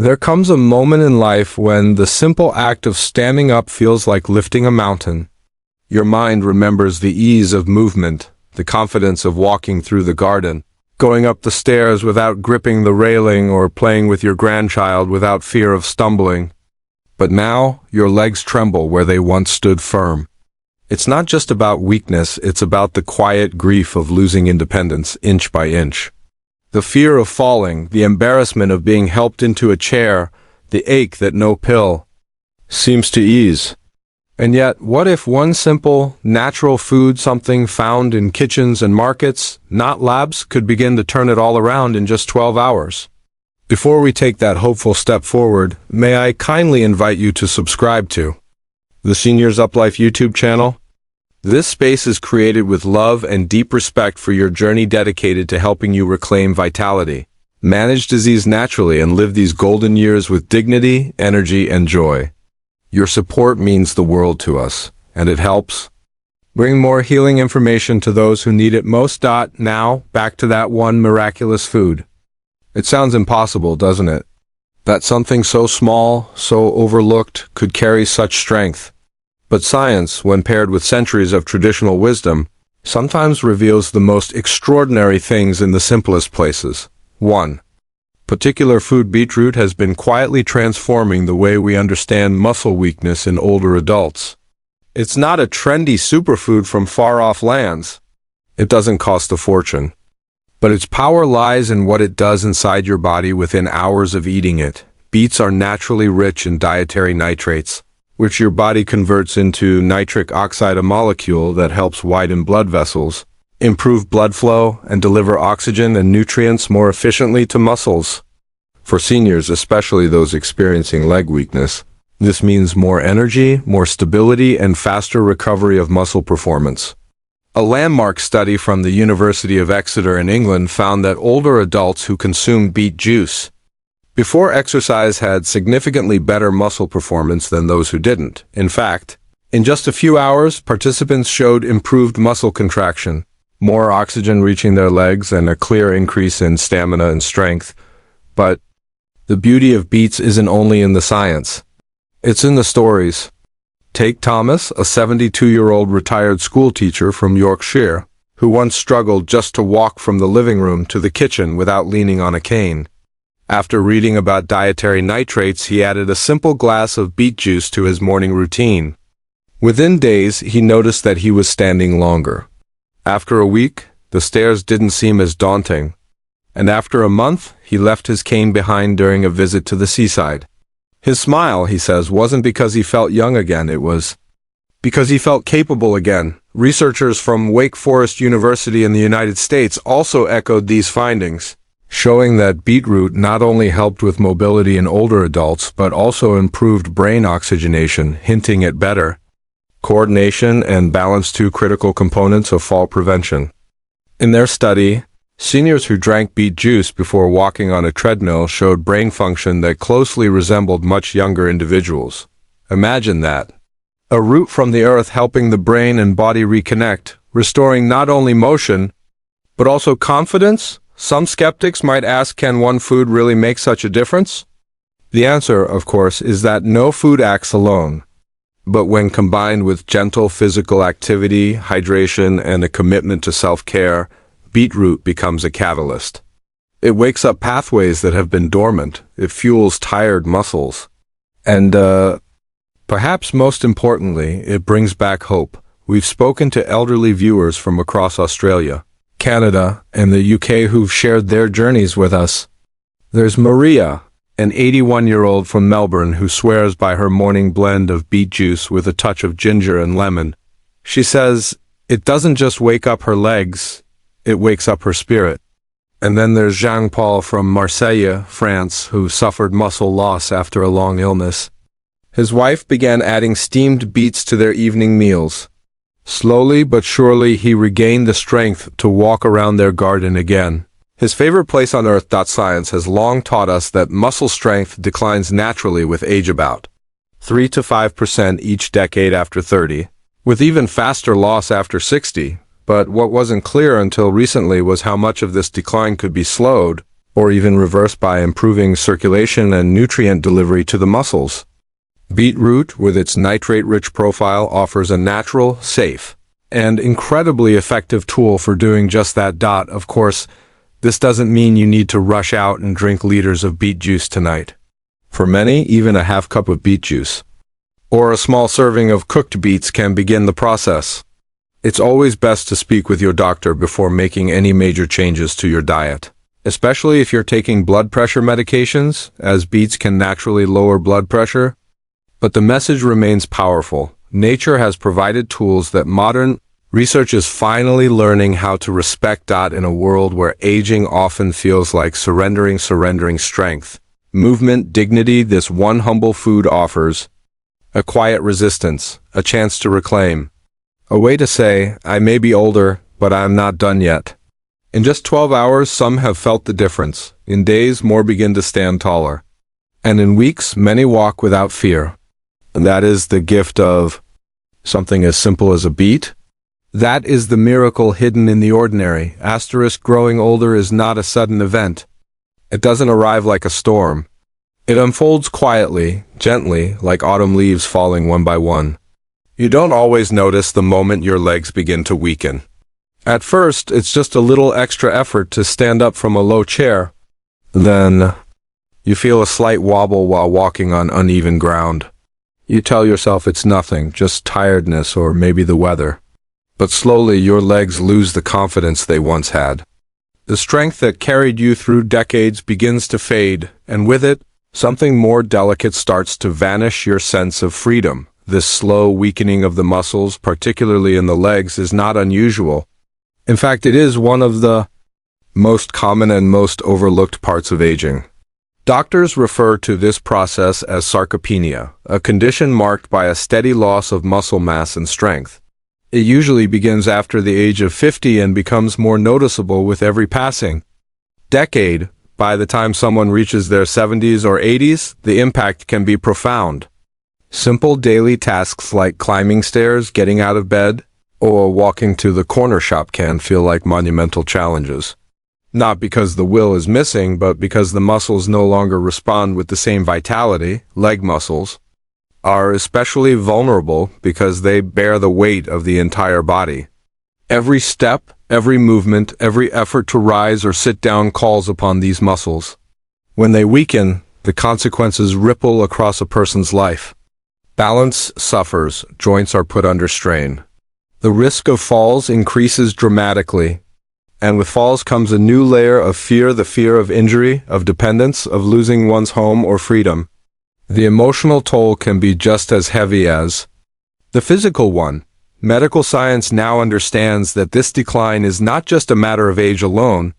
There comes a moment in life when the simple act of standing up feels like lifting a mountain. Your mind remembers the ease of movement, the confidence of walking through the garden, going up the stairs without gripping the railing or playing with your grandchild without fear of stumbling. But now, your legs tremble where they once stood firm. It's not just about weakness, it's about the quiet grief of losing independence inch by inch. The fear of falling, the embarrassment of being helped into a chair, the ache that no pill seems to ease. And yet, what if one simple, natural food, something found in kitchens and markets, not labs, could begin to turn it all around in just 12 hours? Before we take that hopeful step forward, may I kindly invite you to subscribe to the Seniors UpLife YouTube channel? This space is created with love and deep respect for your journey, dedicated to helping you reclaim vitality, manage disease naturally, and live these golden years with dignity, energy, and joy. Your support means the world to us, and it helps bring more healing information to those who need it most. Now, back to that one miraculous food. It sounds impossible, doesn't it? That something so small, so overlooked, could carry such strength. But science, when paired with centuries of traditional wisdom, sometimes reveals the most extraordinary things in the simplest places. 1. Particular food beetroot has been quietly transforming the way we understand muscle weakness in older adults. It's not a trendy superfood from far-off lands. It doesn't cost a fortune. But its power lies in what it does inside your body within hours of eating it. Beets are naturally rich in dietary nitrates, which your body converts into nitric oxide, a molecule that helps widen blood vessels, improve blood flow, and deliver oxygen and nutrients more efficiently to muscles. For seniors, especially those experiencing leg weakness, this means more energy, more stability, and faster recovery of muscle performance. A landmark study from the University of Exeter in England found that older adults who consumed beet juice before exercise had significantly better muscle performance than those who didn't. In fact, in just a few hours, participants showed improved muscle contraction, more oxygen reaching their legs, and a clear increase in stamina and strength. But the beauty of beets isn't only in the science. It's in the stories. Take Thomas, a 72-year-old retired schoolteacher from Yorkshire, who once struggled just to walk from the living room to the kitchen without leaning on a cane. After reading about dietary nitrates, he added a simple glass of beet juice to his morning routine. Within days, he noticed that he was standing longer. After a week, the stairs didn't seem as daunting. And after a month, he left his cane behind during a visit to the seaside. His smile, he says, wasn't because he felt young again, it was because he felt capable again. Researchers from Wake Forest University in the United States also echoed these findings, showing that beetroot not only helped with mobility in older adults, but also improved brain oxygenation, hinting at better coordination and balance, two critical components of fall prevention. In their study, seniors who drank beet juice before walking on a treadmill showed brain function that closely resembled much younger individuals. Imagine that. A root from the earth helping the brain and body reconnect, restoring not only motion, but also confidence. Some skeptics might ask, can one food really make such a difference? The answer, of course, is that no food acts alone. But when combined with gentle physical activity, hydration, and a commitment to self-care, beetroot becomes a catalyst. It wakes up pathways that have been dormant. It fuels tired muscles. And, perhaps most importantly, it brings back hope. We've spoken to elderly viewers from across Australia, Canada, and the UK who've shared their journeys with us. There's Maria, an 81-year-old from Melbourne who swears by her morning blend of beet juice with a touch of ginger and lemon. She says it doesn't just wake up her legs, it wakes up her spirit. And then there's Jean-Paul from Marseille, France, who suffered muscle loss after a long illness. His wife began adding steamed beets to their evening meals. Slowly but surely, he regained the strength to walk around their garden again. His favorite place on earth. Science has long taught us that muscle strength declines naturally with age, about 3 to 5% each decade after 30, with even faster loss after 60. But what wasn't clear until recently was how much of this decline could be slowed or even reverse by improving circulation and nutrient delivery to the muscles. Beetroot, with its nitrate-rich profile, offers a natural, safe, and incredibly effective tool for doing just that. Of course, this doesn't mean you need to rush out and drink liters of beet juice tonight. For many, even a half cup of beet juice or a small serving of cooked beets can begin the process. It's always best to speak with your doctor before making any major changes to your diet, especially if you're taking blood pressure medications, as beets can naturally lower blood pressure. But the message remains powerful. Nature has provided tools that modern research is finally learning how to respect. In a world where aging often feels like surrendering strength, movement, dignity, this one humble food offers a quiet resistance, a chance to reclaim, a way to say, I may be older, but I'm not done yet. In just 12 hours, some have felt the difference. In days, more begin to stand taller. And in weeks, many walk without fear. And that is the gift of something as simple as a beet. That is the miracle hidden in the ordinary. Growing older is not a sudden event. It doesn't arrive like a storm. It unfolds quietly, gently, like autumn leaves falling one by one. You don't always notice the moment your legs begin to weaken. At first, it's just a little extra effort to stand up from a low chair. Then, you feel a slight wobble while walking on uneven ground. You tell yourself it's nothing, just tiredness or maybe the weather. But slowly, your legs lose the confidence they once had. The strength that carried you through decades begins to fade, and with it, something more delicate starts to vanish: your sense of freedom. This slow weakening of the muscles, particularly in the legs, is not unusual. In fact, it is one of the most common and most overlooked parts of aging. Doctors refer to this process as sarcopenia, a condition marked by a steady loss of muscle mass and strength. It usually begins after the age of 50 and becomes more noticeable with every passing decade. By the time someone reaches their 70s or 80s, the impact can be profound. Simple daily tasks like climbing stairs, getting out of bed, or walking to the corner shop can feel like monumental challenges. Not because the will is missing, but because the muscles no longer respond with the same vitality. Leg muscles are especially vulnerable because they bear the weight of the entire body. Every step, every movement, every effort to rise or sit down calls upon these muscles. When they weaken, the consequences ripple across a person's life. Balance suffers, joints are put under strain. The risk of falls increases dramatically, and with falls comes a new layer of fear: the fear of injury, of dependence, of losing one's home or freedom. The emotional toll can be just as heavy as the physical one. Medical science now understands that this decline is not just a matter of age alone.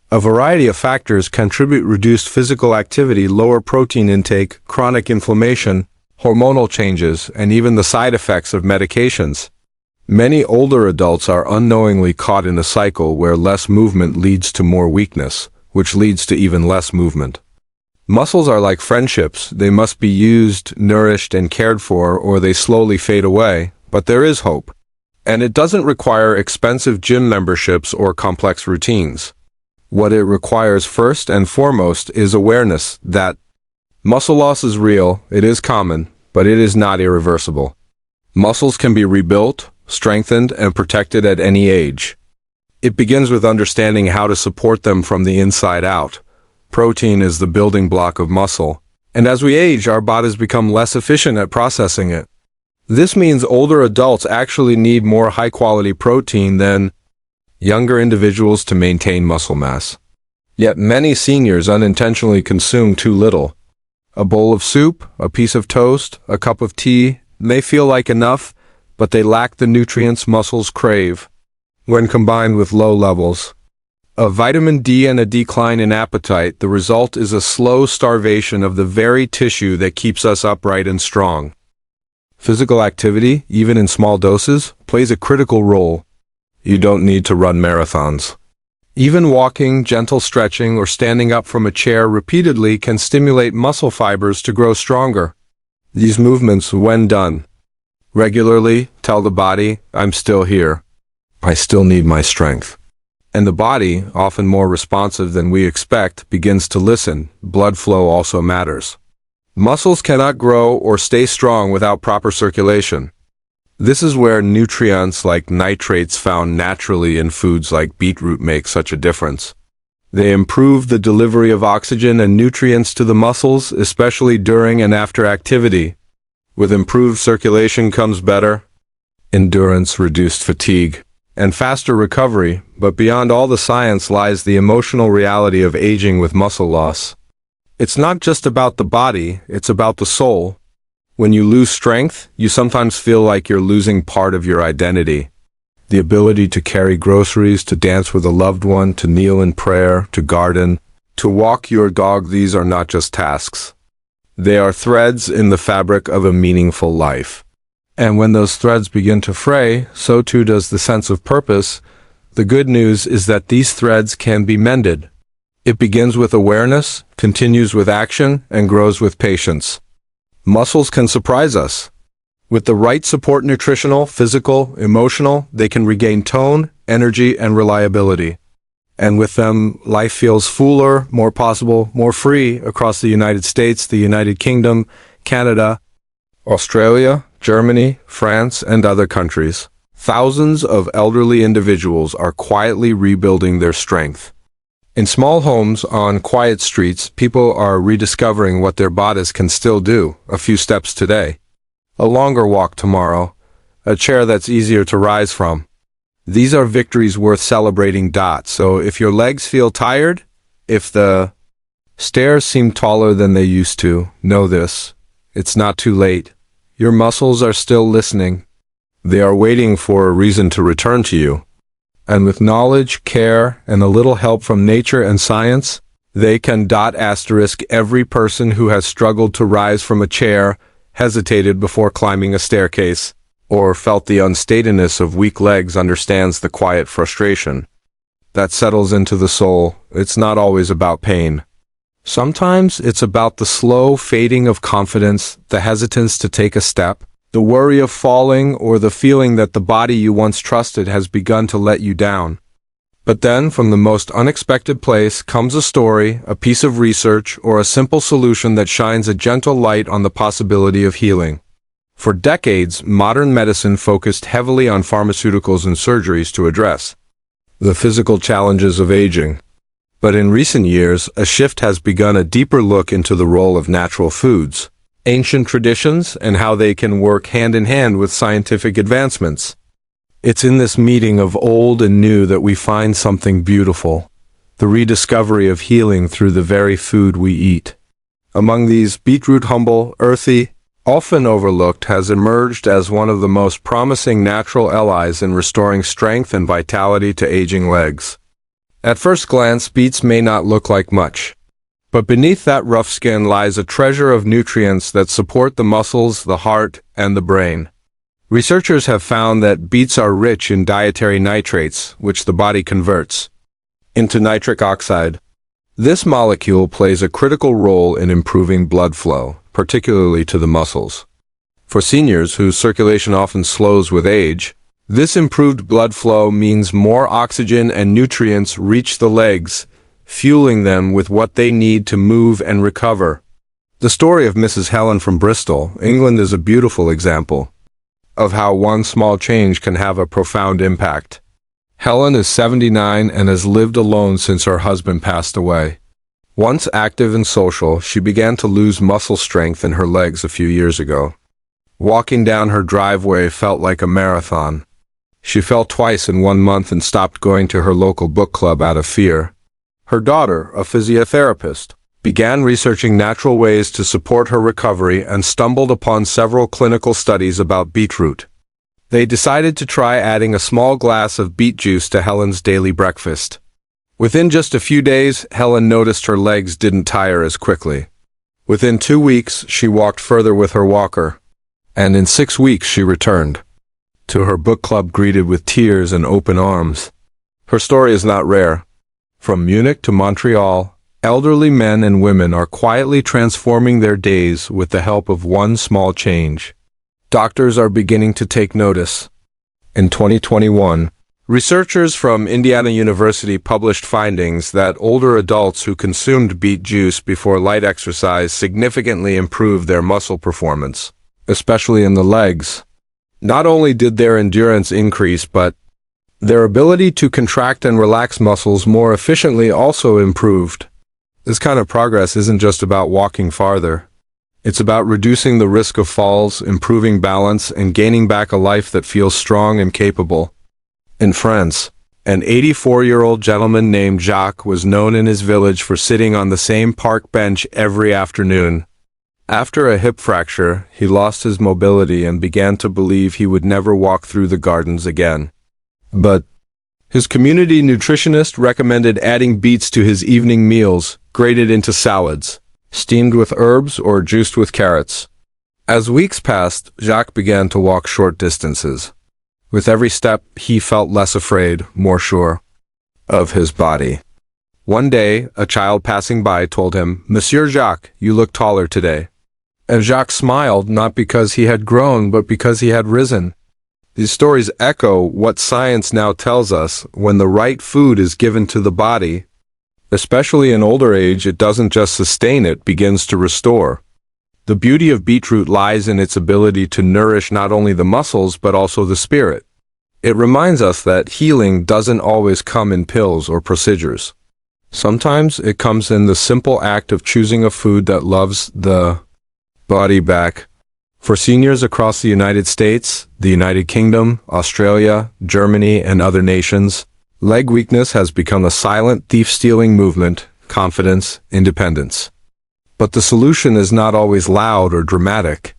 A variety of factors contribute: reduced physical activity, lower protein intake, chronic inflammation, hormonal changes, and even the side effects of medications. Many older adults are unknowingly caught in a cycle where less movement leads to more weakness, which leads to even less movement. Muscles are like friendships. They must be used, nourished, and cared for, or they slowly fade away. But there is hope. And it doesn't require expensive gym memberships or complex routines. What it requires first and foremost is awareness that muscle loss is real, it is common, but it is not irreversible. Muscles can be rebuilt, strengthened, and protected at any age. It begins with understanding how to support them from the inside out. Protein is the building block of muscle, and as we age, our bodies become less efficient at processing it. This means older adults actually need more high-quality protein than younger individuals to maintain muscle mass. Yet many seniors unintentionally consume too little. A bowl of soup, a piece of toast, a cup of tea may feel like enough, but they lack the nutrients muscles crave. When combined with low levels of vitamin D and a decline in appetite, the result is a slow starvation of the very tissue that keeps us upright and strong. Physical activity, even in small doses, plays a critical role. You don't need to run marathons. Even walking, gentle stretching, or standing up from a chair repeatedly can stimulate muscle fibers to grow stronger. These movements, when done regularly, tell the body, I'm still here. I still need my strength. And the body, often more responsive than we expect, begins to listen. Blood flow also matters. Muscles cannot grow or stay strong without proper circulation. This is where nutrients like nitrates found naturally in foods like beetroot make such a difference. They improve the delivery of oxygen and nutrients to the muscles, especially during and after activity. With improved circulation comes better endurance, reduced fatigue, and faster recovery, but beyond all the science lies the emotional reality of aging with muscle loss. It's not just about the body, it's about the soul. When you lose strength, you sometimes feel like you're losing part of your identity. The ability to carry groceries, to dance with a loved one, to kneel in prayer, to garden, to walk your dog, these are not just tasks. They are threads in the fabric of a meaningful life. And when those threads begin to fray, so too does the sense of purpose. The good news is that these threads can be mended. It begins with awareness, continues with action, and grows with patience. Muscles can surprise us. With the right support, nutritional, physical, emotional, they can regain tone, energy, and reliability. And with them, life feels fuller, more possible, more free across the United States, the United Kingdom, Canada, Australia, Germany, France, and other countries. Thousands of elderly individuals are quietly rebuilding their strength. In small homes on quiet streets, people are rediscovering what their bodies can still do. A few steps today, a longer walk tomorrow, a chair that's easier to rise from. These are victories worth celebrating. So if your legs feel tired, if the stairs seem taller than they used to, know this: it's not too late. Your muscles are still listening. They are waiting for a reason to return to you. And with knowledge, care, and a little help from nature and science, they can every person who has struggled to rise from a chair, hesitated before climbing a staircase, or felt the unsteadiness of weak legs understands the quiet frustration that settles into the soul. It's not always about pain. Sometimes it's about the slow fading of confidence, the hesitance to take a step, the worry of falling, or the feeling that the body you once trusted has begun to let you down. But then, from the most unexpected place, comes a story, a piece of research, or a simple solution that shines a gentle light on the possibility of healing. For decades, modern medicine focused heavily on pharmaceuticals and surgeries to address the physical challenges of aging. But in recent years, a shift has begun, a deeper look into the role of natural foods, ancient traditions, and how they can work hand in hand with scientific advancements. It's in this meeting of old and new that we find something beautiful, the rediscovery of healing through the very food we eat. Among these, beetroot, humble, earthy, often overlooked, has emerged as one of the most promising natural allies in restoring strength and vitality to aging legs. At first glance, beets may not look like much. But beneath that rough skin lies a treasure of nutrients that support the muscles, the heart, and the brain. Researchers have found that beets are rich in dietary nitrates, which the body converts into nitric oxide. This molecule plays a critical role in improving blood flow, particularly to the muscles. For seniors whose circulation often slows with age, this improved blood flow means more oxygen and nutrients reach the legs, fueling them with what they need to move and recover. The story of Mrs. Helen from Bristol, England, is a beautiful example of how one small change can have a profound impact. Helen is 79 and has lived alone since her husband passed away. Once active and social, she began to lose muscle strength in her legs a few years ago. Walking down her driveway felt like a marathon. She fell twice in 1 month and stopped going to her local book club out of fear. Her daughter, a physiotherapist, began researching natural ways to support her recovery and stumbled upon several clinical studies about beetroot. They decided to try adding a small glass of beet juice to Helen's daily breakfast. Within just a few days, Helen noticed her legs didn't tire as quickly. Within 2 weeks, she walked further with her walker. And in 6 weeks, she returned to her book club greeted with tears and open arms. Her story is not rare. From Munich to Montreal, elderly men and women are quietly transforming their days with the help of one small change. Doctors are beginning to take notice. In 2021, Researchers from Indiana University published findings that older adults who consumed beet juice before light exercise significantly improved their muscle performance, especially in the legs. Not only did their endurance increase, but their ability to contract and relax muscles more efficiently also improved. This kind of progress isn't just about walking farther. It's about reducing the risk of falls, improving balance, and gaining back a life that feels strong and capable. In France, an 84-year-old gentleman named Jacques was known in his village for sitting on the same park bench every afternoon. After a hip fracture, he lost his mobility and began to believe he would never walk through the gardens again. But his community nutritionist recommended adding beets to his evening meals, grated into salads, steamed with herbs, or juiced with carrots. As weeks passed, Jacques began to walk short distances. With every step, he felt less afraid, more sure of his body. One day, a child passing by told him, "Monsieur Jacques, you look taller today." And Jacques smiled, not because he had grown, but because he had risen. These stories echo what science now tells us: when the right food is given to the body, especially in older age, it doesn't just sustain, it begins to restore. The beauty of beetroot lies in its ability to nourish not only the muscles, but also the spirit. It reminds us that healing doesn't always come in pills or procedures. Sometimes it comes in the simple act of choosing a food that loves the body back. For seniors across the United States, the United Kingdom, Australia, Germany, and other nations, leg weakness has become a silent thief-stealing movement: confidence, independence. But the solution is not always loud or dramatic.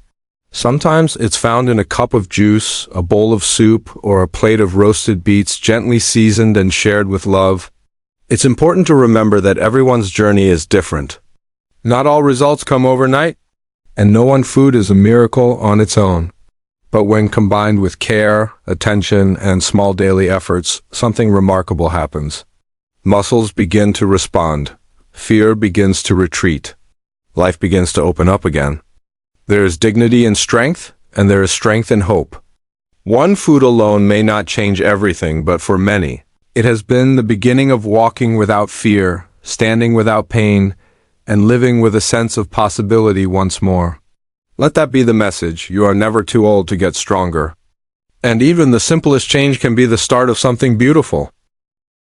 Sometimes it's found in a cup of juice, a bowl of soup, or a plate of roasted beets gently seasoned and shared with love. It's important to remember that everyone's journey is different. Not all results come overnight, and no one food is a miracle on its own. But when combined with care, attention, and small daily efforts, something remarkable happens. Muscles begin to respond. Fear begins to retreat. Life begins to open up again. There is dignity in strength, and there is strength in hope. One food alone may not change everything, but for many, it has been the beginning of walking without fear, standing without pain, and living with a sense of possibility once more. Let that be the message: you are never too old to get stronger. And even the simplest change can be the start of something beautiful.